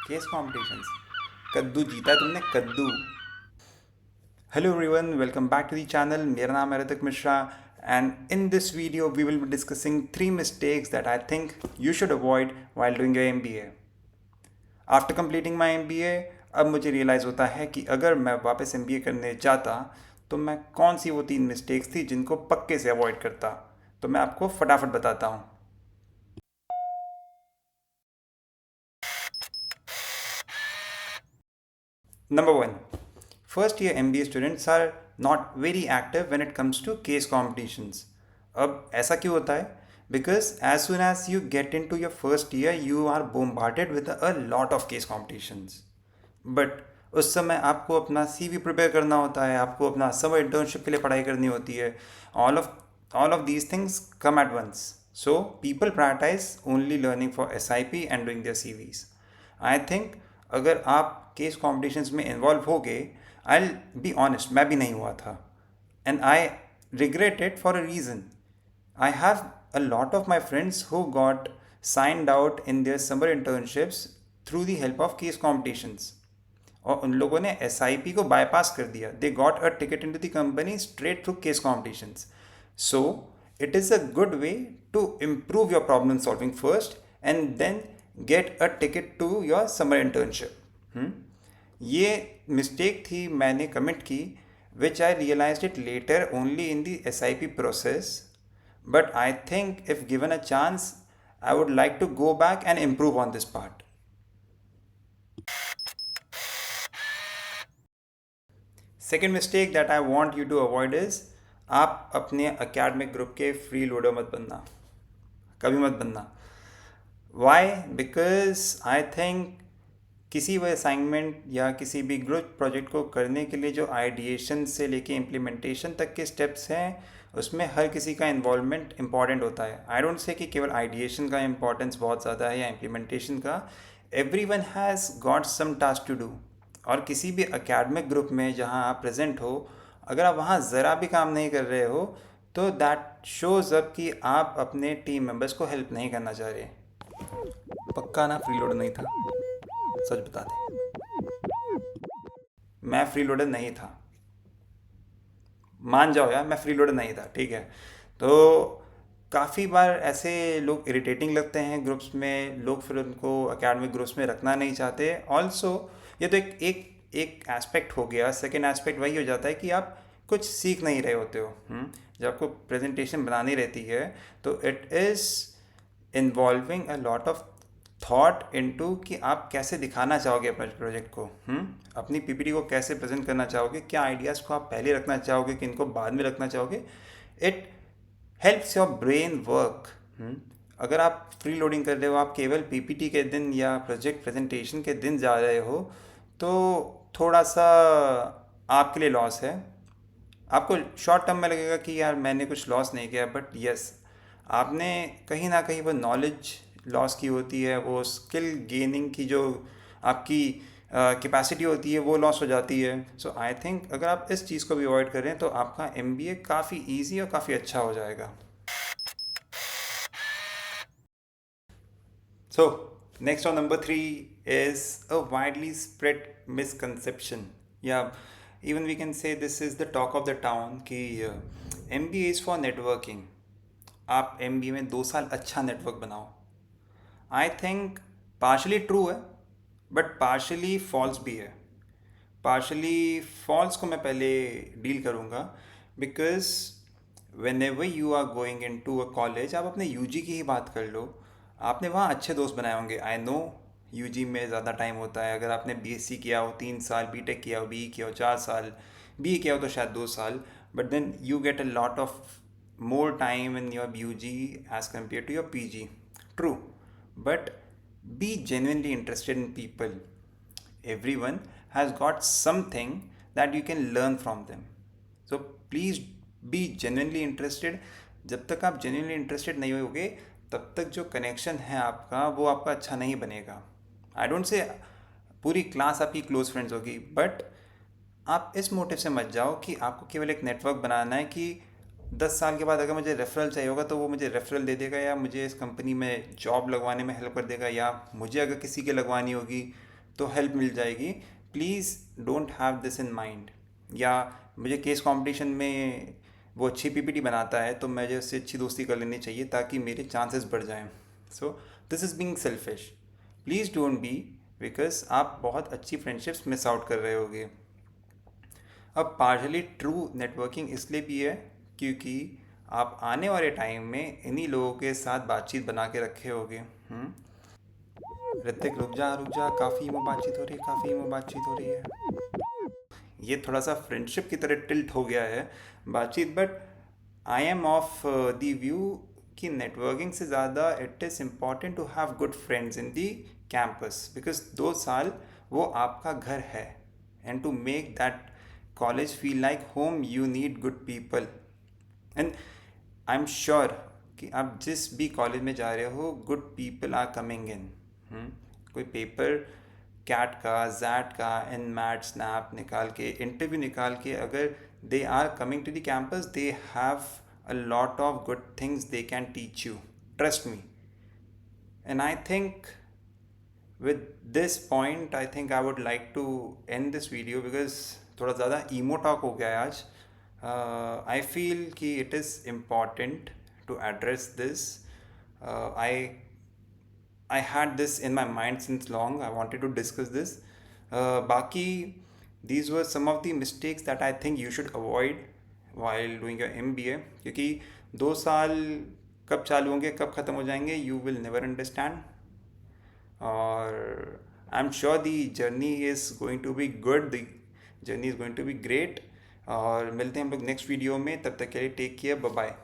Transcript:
Case competitions. कद्दू जीता तुमने, कद्दू। Hello everyone, welcome back to the channel. मेरा नाम है Hrithik Mishra and in this video we will be discussing 3 mistakes that I think you should avoid while doing your MBA. After completing my MBA अब मुझे realise होता है कि अगर मैं वापस MBA करने जाता तो मैं कौन सी वो 3 मिस्टेक्स थी जिनको पक्के से अवॉइड करता। तो मैं आपको फटाफट बताता हूँ। Number 1. First year MBA students are not very active when it comes to case competitions. अब ऐसा क्यों होता है? Because as soon as you get into your first year, you are bombarded with a lot of case competitions. But उस समय आपको अपना CV prepare करना होता है, आपको अपना समर इंटर्नशिप के लिए पढ़ाई करनी होती है. All of all of these things come at once. So people prioritize only learning for SIP and doing their CVs. I think अगर आप केस कॉम्पिटिशन्स में इन्वॉल्व हो गए, आई बी ऑनेस्ट, मैं भी नहीं हुआ था and I regret it for a reason. I have a lot of my friends who got signed out in their summer internships through the help of case competitions. और उन लोगों ने SIP को बाईपास कर दिया. They got a ticket into the company straight through case competitions. So it is a good way to improve your problem solving first and then get a ticket to your summer internship. ये mistake थी, मैंने commit की, which I realize it later only in the SIP process. But I think if given a chance I would like to go back and improve on this part. Second mistake that I want you to avoid is, आप अपने academic group के freeloader मत बनना, कभी मत बनना. Y? Because I think किसी भी असाइनमेंट या किसी भी ग्रुप प्रोजेक्ट को करने के लिए जो आइडिएशन से लेके इम्प्लीमेंटेशन तक के स्टेप्स हैं, उसमें हर किसी का इन्वॉल्वमेंट इंपॉर्टेंट होता है. आई डोंट से कि केवल आइडिएशन का इंपॉर्टेंस बहुत ज़्यादा है या इम्प्लीमेंटेशन का. Every one has got some task to do. और किसी भी अकेडमिक ग्रुप में जहाँ आप प्रेजेंट हो, अगर आप वहाँ ज़रा भी काम नहीं कर रहे हो तो दैट शोज़ अप कि आप अपने टीम मेंबर्स को हेल्प नहीं करना चाह रहे. पक्का ना फ्री लोडर नहीं था? सच बता दे. मैं फ्री लोडर नहीं था. मान जाओ यार, मैं फ्री लोडर नहीं था, ठीक है. तो काफ़ी बार ऐसे लोग इरिटेटिंग लगते हैं ग्रुप्स में, लोग फिर उनको एकेडमिक ग्रुप्स में रखना नहीं चाहते. ऑल्सो ये तो एक एक एक एस्पेक्ट हो गया. सेकेंड एस्पेक्ट वही हो जाता है कि आप कुछ सीख नहीं रहे होते हो. जब आपको प्रेजेंटेशन बनानी रहती है तो it is involving a lot of thought into कि आप कैसे दिखाना चाहोगे अपने प्रोजेक्ट को. अपनी PPT को कैसे प्रेजेंट करना चाहोगे, क्या आइडियाज़ को आप पहले रखना चाहोगे, कि इनको बाद में रखना चाहोगे. It helps your brain work. अगर आप फ्री लोडिंग कर रहे हो, आप केवल PPT के दिन या प्रोजेक्ट प्रेजेंटेशन के दिन जा रहे हो, तो थोड़ा सा आपके लिए लॉस है. आपको शॉर्ट टर्म में लगेगा कि यार मैंने कुछ लॉस नहीं किया, बट यस, आपने कहीं ना कहीं वो नॉलेज लॉस की होती है, वो स्किल गेनिंग की जो आपकी कैपेसिटी होती है वो लॉस हो जाती है. सो आई थिंक अगर आप इस चीज़ को भी अवॉइड करें तो आपका MBA काफ़ी ईजी और काफ़ी अच्छा हो जाएगा. So next on number 3 is a widely spread misconception, या even we can say this is the talk of the town कि MBA इज़ फॉर नेटवर्किंग. आप MBA में 2 साल अच्छा नेटवर्क बनाओ. आई थिंक पार्शली ट्रू है, बट पार्शली फॉल्स भी है. पार्शली फॉल्स को मैं पहले डील करूँगा. Because whenever you are going into a college, आप अपने UG की ही बात कर लो, आपने वहाँ अच्छे दोस्त बनाए होंगे. आई नो UG में ज़्यादा टाइम होता है. अगर आपने BSc किया हो 3 साल, B.Tech किया हो, BE किया हो 4 साल, BE किया हो तो शायद 2 साल, but then you get a lot of more time in your UG as compared to your PG. True, but be genuinely interested in people. Everyone has got something that you can learn from them. So please be genuinely interested. जब तक आप genuinely interested नहीं होगे, तब तक जो connection है आपका वो आपका अच्छा नहीं बनेगा. आई डोंट से पूरी क्लास आपकी क्लोज फ्रेंड्स होगी, बट आप इस मोटिव से मत जाओ कि आपको केवल एक नेटवर्क बनाना है कि 10 साल के बाद अगर मुझे रेफरल चाहिए होगा तो वो मुझे रेफरल दे देगा, या मुझे इस कंपनी में जॉब लगवाने में हेल्प कर देगा, या मुझे अगर किसी के लगवानी होगी तो हेल्प मिल जाएगी। Please don't have this in mind. या मुझे केस कंपटीशन में वो अच्छी पीपीटी बनाता है तो मुझे उससे अच्छी दोस्ती कर लेनी चाहिए ताकि मेरे चांसेस बढ़ जाएं। So this is being selfish. Please don't be, because आप बहुत अच्छी फ्रेंडशिप्स मिस आउट कर रहे होगे। अब पार्शली ट्रू नेटवर्किंग इसलिए भी है क्योंकि आप आने वाले टाइम में इन्हीं लोगों के साथ बातचीत बना के रखे होगे। ऋतिक रुक जा, काफ़ी में बातचीत हो रही है, काफ़ी में बातचीत हो रही है। ये थोड़ा सा फ्रेंडशिप की तरह टिल्ट हो गया है बातचीत, but I am of the view कि नेटवर्किंग से ज़्यादा it is important to have good friends in the campus, because 2 साल वो आपका घर है। And to make that college feel like home you need good people. And I am sure कि आप जिस भी कॉलेज में जा रहे हो good people are coming in. कोई पेपर कैट का, जैट का, इन मैट स्नैप निकाल के, इंटरव्यू निकाल के, अगर they are coming to the campus they have a lot of good things they can teach you, trust me. And I think with this point I think I would like to end this video because थोड़ा ज़्यादा ईमो talk हो गया है आज। I feel कि it is important to address this. I had this in my mind since long. I wanted to discuss this. बाकी these were some of the mistakes that I think you should avoid while doing your MBA, क्योंकि 2 साल कब चालू होंगे कब ख़त्म हो जाएंगे you will never understand. और I am sure the journey is going to be good, the journey is going to be great. और मिलते हैं हम लोग नेक्स्ट वीडियो में, तब तक के लिए टेक केयर, बाय बाय।